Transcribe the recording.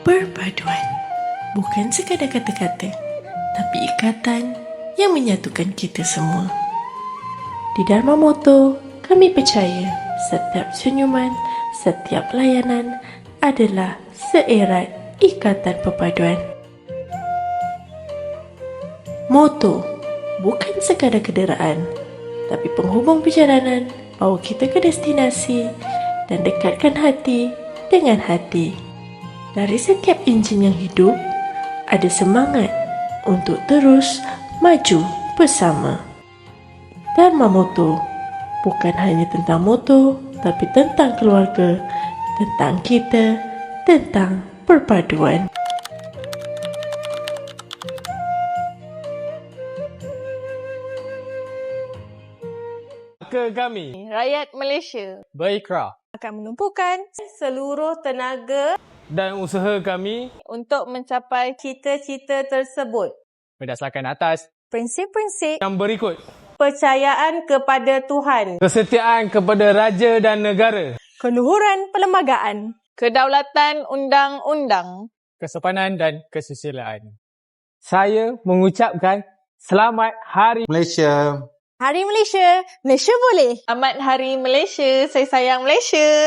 Perpaduan bukan sekadar kata-kata, tapi ikatan yang menyatukan kita semua. Di Dharma Motto, kami percaya setiap senyuman, setiap layanan adalah seerat ikatan perpaduan. Motto bukan sekadar kenderaan, tapi penghubung perjalanan bawa kita ke destinasi dan dekatkan hati dengan hati. Dari setiap enjin yang hidup, ada semangat untuk terus maju bersama. Dharma Motto bukan hanya tentang motor, tapi tentang keluarga, tentang kita, tentang perpaduan. Ke kami, Rakyat Malaysia berikrah akan menumpukan seluruh tenaga dan usaha kami untuk mencapai cita-cita tersebut. berdasarkan atas Prinsip-prinsip yang berikut: kepercayaan kepada Tuhan, kesetiaan kepada raja dan negara, keluhuran perlembagaan, kedaulatan undang-undang. kesopanan dan kesusilaan. Saya mengucapkan Selamat Hari Malaysia. Hari Malaysia, Malaysia boleh. Selamat Hari Malaysia, saya sayang Malaysia.